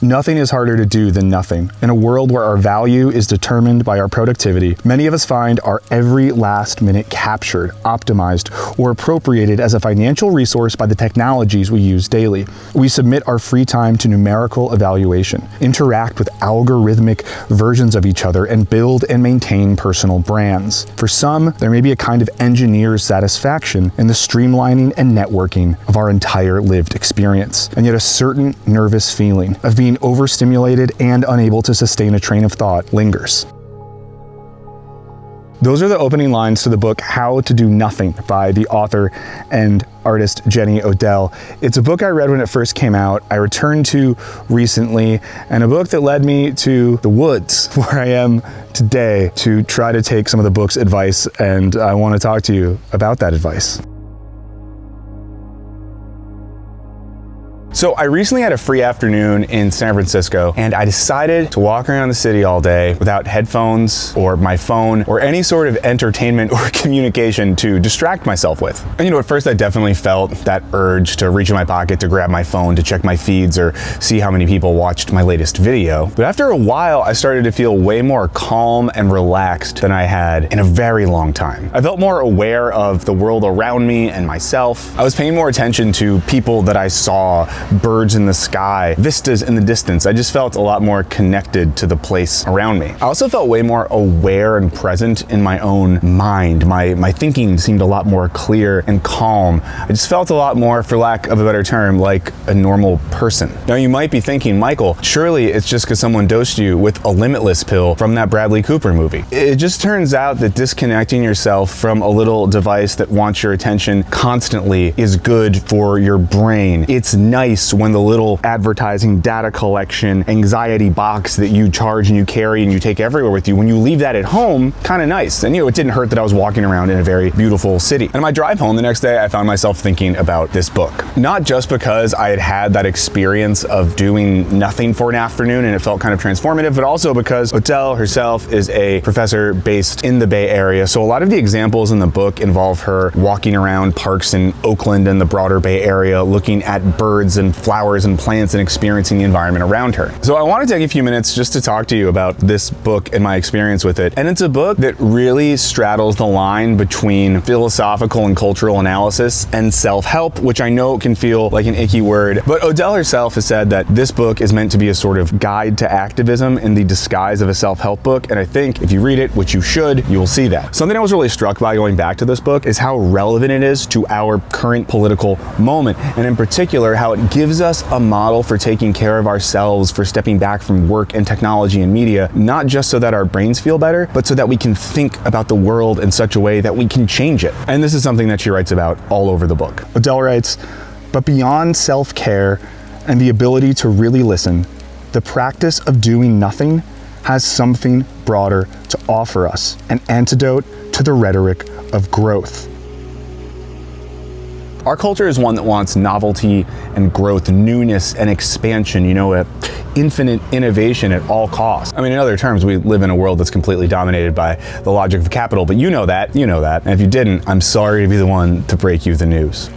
Nothing is harder to do than nothing. In a world where our value is determined by our productivity, many of us find our every last minute captured, optimized, or appropriated as a financial resource by the technologies we use daily. We submit our free time to numerical evaluation, interact with algorithmic versions of each other, and build and maintain personal brands. For some, there may be a kind of engineer's satisfaction in the streamlining and networking of our entire lived experience, and yet a certain nervous feeling of being overstimulated and unable to sustain a train of thought lingers. Those are the opening lines to the book How to Do Nothing by the author and artist Jenny Odell. It's a book I read when it first came out, I returned to recently, and a book that led me to the woods where I am today to try to take some of the book's advice, and I want to talk to you about that advice. So I recently had a free afternoon in San Francisco, and I decided to walk around the city all day without headphones or my phone or any sort of entertainment or communication to distract myself with. And at first I definitely felt that urge to reach in my pocket to grab my phone to check my feeds or see how many people watched my latest video. But after a while, I started to feel way more calm and relaxed than I had in a very long time. I felt more aware of the world around me and myself. I was paying more attention to people that I saw, birds in the sky, vistas in the distance. I just felt a lot more connected to the place around me. I also felt way more aware and present in my own mind. My thinking seemed a lot more clear and calm. I just felt a lot more, for lack of a better term, like a normal person. Now you might be thinking, Michael, surely it's just because someone dosed you with a Limitless pill from that Bradley Cooper movie. It just turns out that disconnecting yourself from a little device that wants your attention constantly is good for your brain. It's nice when the little advertising data collection anxiety box that you charge and you carry and you take everywhere with you, when you leave that at home, kind of nice. And it didn't hurt that I was walking around in a very beautiful city. And on my drive home the next day, I found myself thinking about this book. Not just because I had had that experience of doing nothing for an afternoon and it felt kind of transformative, but also because Odell herself is a professor based in the Bay Area. So a lot of the examples in the book involve her walking around parks in Oakland and the broader Bay Area, looking at birds and flowers and plants and experiencing the environment around her. So I want to take a few minutes just to talk to you about this book and my experience with it. And it's a book that really straddles the line between philosophical and cultural analysis and self-help, which I know can feel like an icky word. But Odell herself has said that this book is meant to be a sort of guide to activism in the disguise of a self-help book. And I think if you read it, which you should, you will see that. Something I was really struck by going back to this book is how relevant it is to our current political moment. And in particular, how it gives us a model for taking care of ourselves, for stepping back from work and technology and media, not just so that our brains feel better, but so that we can think about the world in such a way that we can change it. And this is something that she writes about all over the book. Odell writes, "But beyond self-care and the ability to really listen, the practice of doing nothing has something broader to offer us, an antidote to the rhetoric of growth." Our culture is one that wants novelty and growth, newness and expansion, infinite innovation at all costs. I mean, in other terms, we live in a world that's completely dominated by the logic of capital, but you know that. And if you didn't, I'm sorry to be the one to break you the news.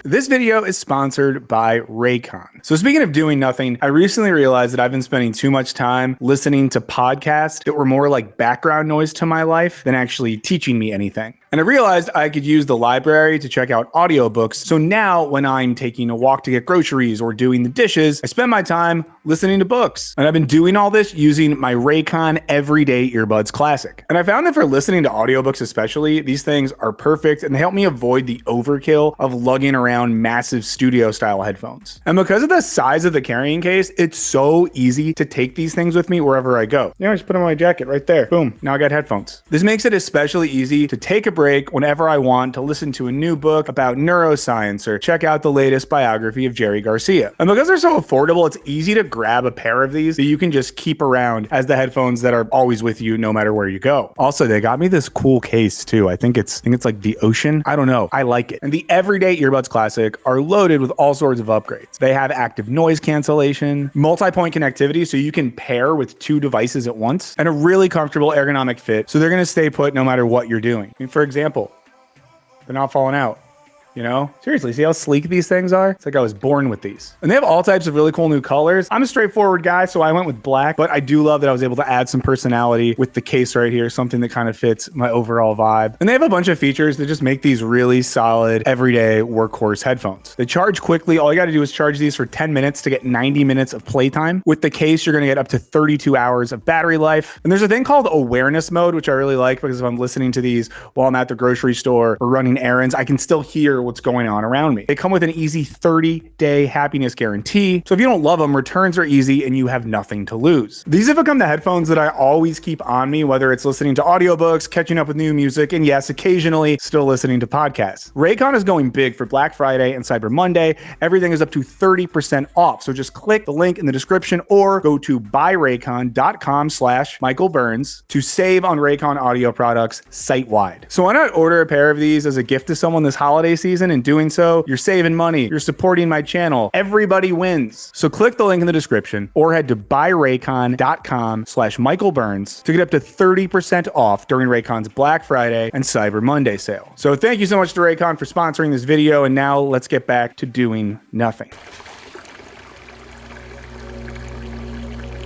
This video is sponsored by Raycon. So speaking of doing nothing, I recently realized that I've been spending too much time listening to podcasts that were more like background noise to my life than actually teaching me anything. And I realized I could use the library to check out audiobooks. So now when I'm taking a walk to get groceries or doing the dishes, I spend my time listening to books. And I've been doing all this using my Raycon Everyday Earbuds Classic. And I found that for listening to audiobooks especially, these things are perfect and they help me avoid the overkill of lugging around massive studio style headphones. And because of the size of the carrying case, it's so easy to take these things with me wherever I go. I just put them on my jacket right there. Boom, now I got headphones. This makes it especially easy to take a break whenever I want to listen to a new book about neuroscience or check out the latest biography of Jerry Garcia. And because they're so affordable, it's easy to grab a pair of these that you can just keep around as the headphones that are always with you no matter where you go. Also, they got me this cool case too. I think it's like the ocean. I don't know. I like it. And the Everyday Earbuds Classic are loaded with all sorts of upgrades. They have active noise cancellation, multi-point connectivity so you can pair with two devices at once, and a really comfortable ergonomic fit so they're going to stay put no matter what you're doing. I mean, for example, they're not falling out. You know, seriously, see how sleek these things are? It's like I was born with these. And they have all types of really cool new colors. I'm a straightforward guy, so I went with black, but I do love that I was able to add some personality with the case right here, something that kind of fits my overall vibe. And they have a bunch of features that just make these really solid, everyday workhorse headphones. They charge quickly. All you got to do is charge these for 10 minutes to get 90 minutes of playtime. With the case, you're going to get up to 32 hours of battery life. And there's a thing called awareness mode, which I really like because if I'm listening to these while I'm at the grocery store or running errands, I can still hear what's going on around me. They come with an easy 30-day happiness guarantee. So if you don't love them, returns are easy and you have nothing to lose. These have become the headphones that I always keep on me, whether it's listening to audiobooks, catching up with new music, and yes, occasionally still listening to podcasts. Raycon is going big for Black Friday and Cyber Monday. Everything is up to 30% off. So just click the link in the description or go to buyraycon.com/Michael Burns to save on Raycon audio products site-wide. So why not order a pair of these as a gift to someone this holiday season? And doing so, you're saving money, you're supporting my channel. Everybody wins. So click the link in the description or head to buyraycon.com/Michael Burns to get up to 30% off during Raycon's Black Friday and Cyber Monday sale. So thank you so much to Raycon for sponsoring this video, and now let's get back to doing nothing.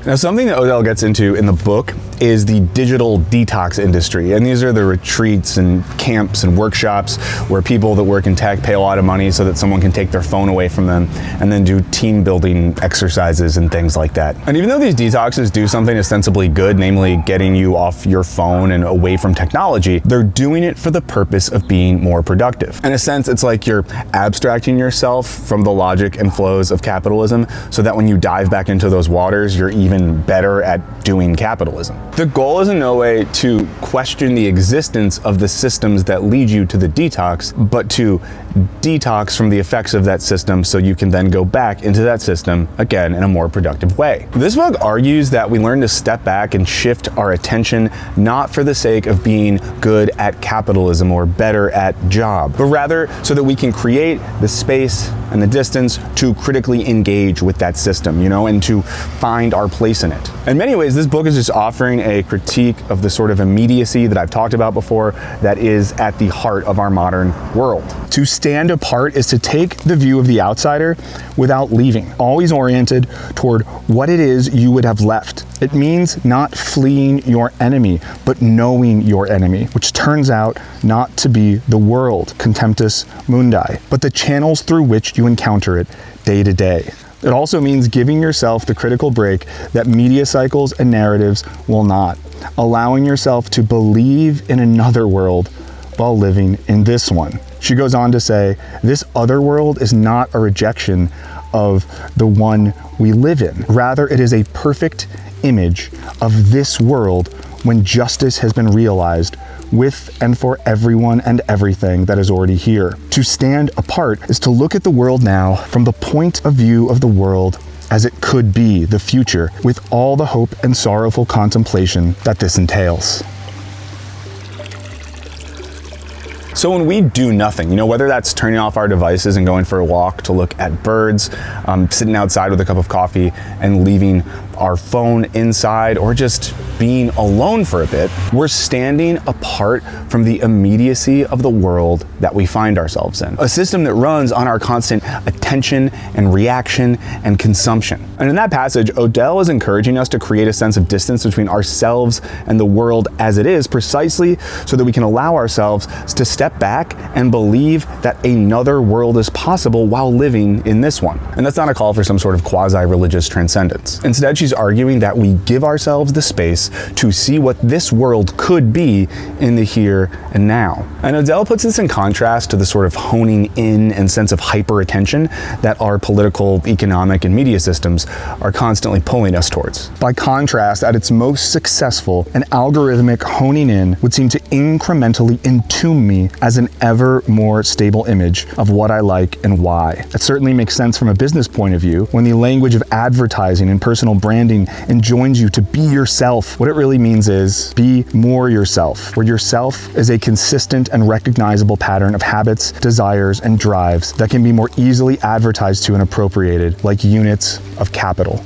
Now, something that Odell gets into in the book is the digital detox industry. And these are the retreats and camps and workshops where people that work in tech pay a lot of money so that someone can take their phone away from them and then do team building exercises and things like that. And even though these detoxes do something ostensibly good, namely getting you off your phone and away from technology, they're doing it for the purpose of being more productive. In a sense, it's like you're abstracting yourself from the logic and flows of capitalism so that when you dive back into those waters, you're even better at doing capitalism. The goal is in no way to question the existence of the systems that lead you to the detox, but to detox from the effects of that system so you can then go back into that system again in a more productive way. This book argues that we learn to step back and shift our attention not for the sake of being good at capitalism or better at job, but rather so that we can create the space and the distance to critically engage with that system, you know, and to find our place in it. In many ways, this book is just offering a critique of the sort of immediacy that I've talked about before that is at the heart of our modern world. To stand apart is to take the view of the outsider without leaving, always oriented toward what it is you would have left. It means not fleeing your enemy, but knowing your enemy, which turns out not to be the world, contemptus mundi, but the channels through which you encounter it day to day. It also means giving yourself the critical break that media cycles and narratives will not, allowing yourself to believe in another world while living in this one. She goes on to say, this other world is not a rejection of the one we live in. Rather, it is a perfect image of this world when justice has been realized with and for everyone and everything that is already here. To stand apart is to look at the world now from the point of view of the world as it could be, the future, with all the hope and sorrowful contemplation that this entails. So when we do nothing, you know, whether that's turning off our devices and going for a walk to look at birds, sitting outside with a cup of coffee and leaving our phone inside, or just being alone for a bit, we're standing apart from the immediacy of the world that we find ourselves in. A system that runs on our constant attention and reaction and consumption. And in that passage, Odell is encouraging us to create a sense of distance between ourselves and the world as it is, precisely so that we can allow ourselves to step back and believe that another world is possible while living in this one. And that's not a call for some sort of quasi-religious transcendence. Instead, she's arguing that we give ourselves the space to see what this world could be in the here and now. And Odell puts this in contrast to the sort of honing in and sense of hyper-attention that our political, economic, and media systems are constantly pulling us towards. By contrast, at its most successful, an algorithmic honing in would seem to incrementally entomb me as an ever more stable image of what I like and why. It certainly makes sense from a business point of view when the language of advertising and personal branding enjoins you to be yourself. What it really means is be more yourself, where yourself is a consistent and recognizable pattern of habits, desires, and drives that can be more easily advertised to and appropriated like units of capital.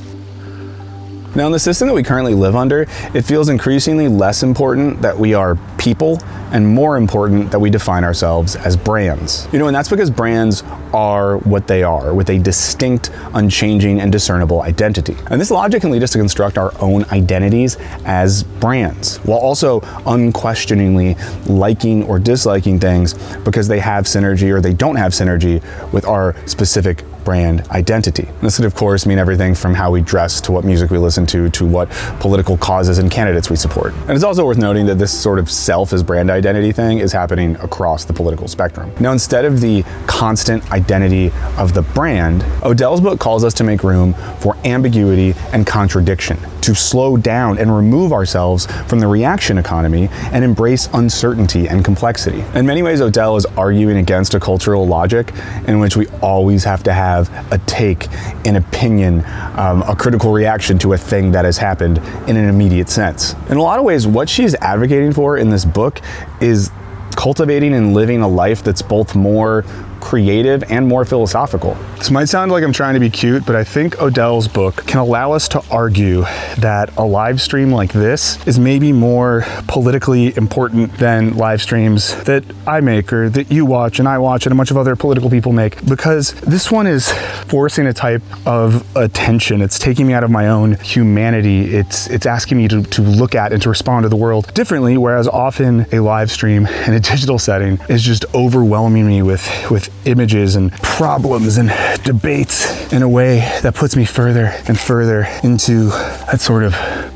Now, in the system that we currently live under, it feels increasingly less important that we are people and more important that we define ourselves as brands. And that's because brands are what they are, with a distinct, unchanging, and discernible identity. And this logic can lead us to construct our own identities as brands, while also unquestioningly liking or disliking things because they have synergy or they don't have synergy with our specific brand identity. This could, of course, mean everything from how we dress to what music we listen to what political causes and candidates we support. And it's also worth noting that this sort of self as brand identity thing is happening across the political spectrum. Now, instead of the constant identity of the brand, Odell's book calls us to make room for ambiguity and contradiction, to slow down and remove ourselves from the reaction economy and embrace uncertainty and complexity. In many ways, Odell is arguing against a cultural logic in which we always have to have a take, an opinion, a critical reaction to a thing that has happened in an immediate sense. In a lot of ways, what she's advocating for in this book is cultivating and living a life that's both more creative and more philosophical. This might sound like I'm trying to be cute, but I think Odell's book can allow us to argue that a live stream like this is maybe more politically important than live streams that I make or that you watch and I watch and a bunch of other political people make, because this one is forcing a type of attention. It's taking me out of my own humanity. It's asking me to look at and to respond to the world differently, whereas often a live stream in a digital setting is just overwhelming me with images and problems and debates in a way that puts me further and further into that sort of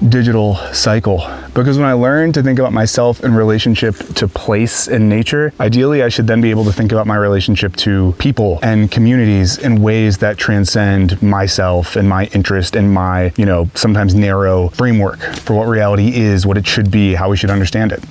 digital cycle. Because when I learn to think about myself in relationship to place and nature, ideally I should then be able to think about my relationship to people and communities in ways that transcend myself and my interest and my, sometimes narrow framework for what reality is, what it should be, how we should understand it.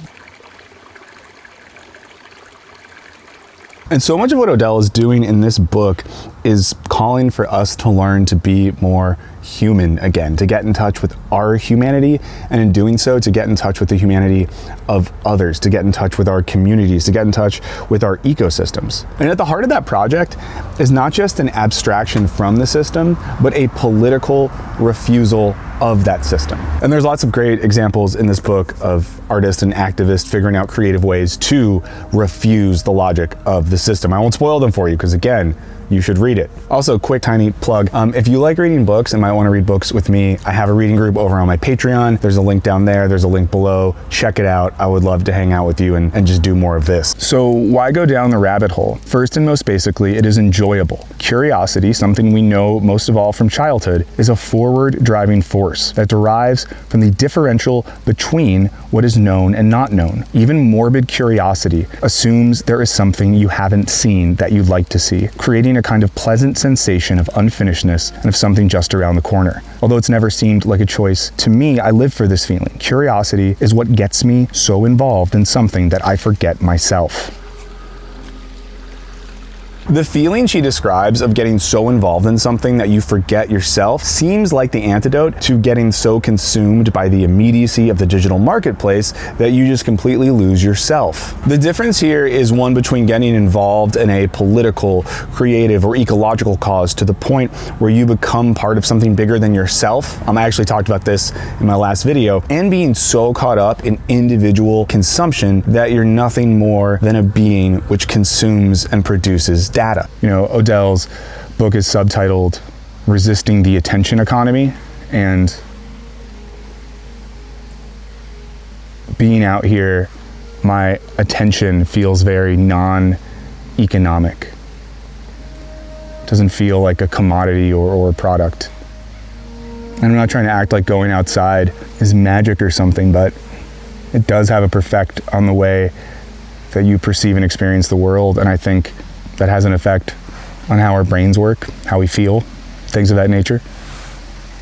And so much of what Odell is doing in this book is calling for us to learn to be more human again, to get in touch with our humanity, and in doing so, to get in touch with the humanity of others, to get in touch with our communities, to get in touch with our ecosystems. And at the heart of that project is not just an abstraction from the system, but a political refusal of that system. And there's lots of great examples in this book of artists and activists figuring out creative ways to refuse the logic of the system. I won't spoil them for you because, again, you should read it. Also, quick tiny plug, if you like reading books and might want to read books with me, I have a reading group over on my Patreon. There's a link down there, there's a link below. Check it out. I would love to hang out with you and just do more of this. So why go down the rabbit hole? First and most basically, it is enjoyable. Curiosity, something we know most of all from childhood, is a forward driving force that derives from the differential between what is known and not known. Even morbid curiosity assumes there is something you haven't seen that you'd like to see, creating a kind of pleasant sensation of unfinishedness and of something just around the corner. Although it's never seemed like a choice, to me, I live for this feeling. Curiosity is what gets me so involved in something that I forget myself. The feeling she describes of getting so involved in something that you forget yourself seems like the antidote to getting so consumed by the immediacy of the digital marketplace that you just completely lose yourself. The difference here is one between getting involved in a political, creative, or ecological cause to the point where you become part of something bigger than yourself. I actually talked about this in my last video, and being so caught up in individual consumption that you're nothing more than a being which consumes and produces data. Odell's book is subtitled Resisting the Attention Economy, and being out here, my attention feels very non-economic. It doesn't feel like a commodity or a product. And I'm not trying to act like going outside is magic or something, but it does have an effect on the way that you perceive and experience the world, and I think that has an effect on how our brains work, how we feel, things of that nature.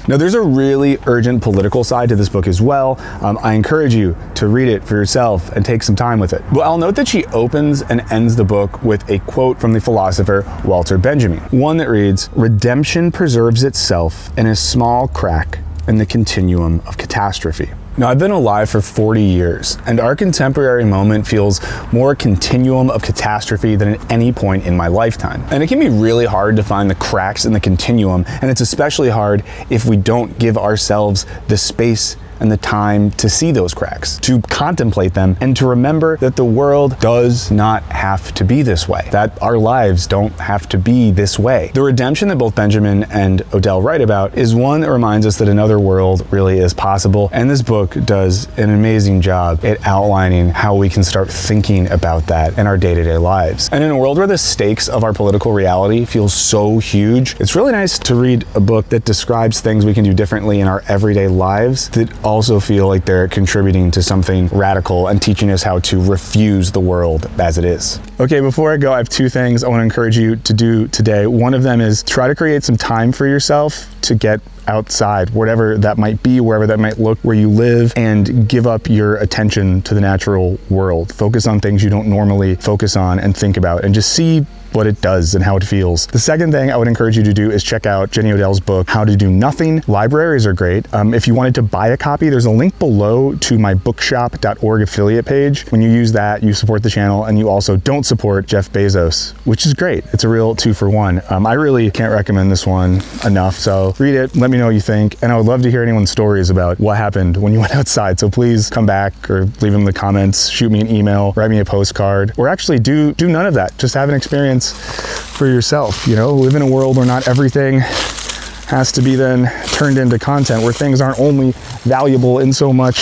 Now, there's a really urgent political side to this book as well. I encourage you to read it for yourself and take some time with it. But I'll note that she opens and ends the book with a quote from the philosopher Walter Benjamin, one that reads, "Redemption preserves itself in a small crack in the continuum of catastrophe." Now, I've been alive for 40 years, and our contemporary moment feels more a continuum of catastrophe than at any point in my lifetime. And it can be really hard to find the cracks in the continuum, and it's especially hard if we don't give ourselves the space and the time to see those cracks, to contemplate them, and to remember that the world does not have to be this way, that our lives don't have to be this way. The redemption that both Benjamin and Odell write about is one that reminds us that another world really is possible, and this book does an amazing job at outlining how we can start thinking about that in our day-to-day lives. And in a world where the stakes of our political reality feels so huge, it's really nice to read a book that describes things we can do differently in our everyday lives that also feel like they're contributing to something radical and teaching us how to refuse the world as it is. Okay, before I go, I have two things I want to encourage you to do today. One of them is try to create some time for yourself to get outside, whatever that might be, wherever that might look, where you live, and give up your attention to the natural world. Focus on things you don't normally focus on and think about, and just see what it does and how it feels. The second thing I would encourage you to do is check out Jenny Odell's book, How to Do Nothing. Libraries are great. If you wanted to buy a copy, there's a link below to my bookshop.org affiliate page. When you use that, you support the channel, and you also don't support Jeff Bezos, which is great. It's a real 2-for-1. I really can't recommend this one enough, so read it, let me know what you think, and I would love to hear anyone's stories about what happened when you went outside. So please come back or leave them in the comments, shoot me an email, write me a postcard, or actually do none of that. Just have an experience for yourself. You know, live in a world where not everything has to be then turned into content, where things aren't only valuable in so much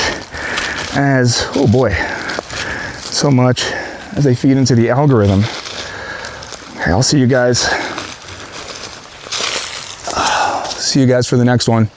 as, oh boy, so much as they feed into the algorithm. Okay, I'll see you guys for the next one.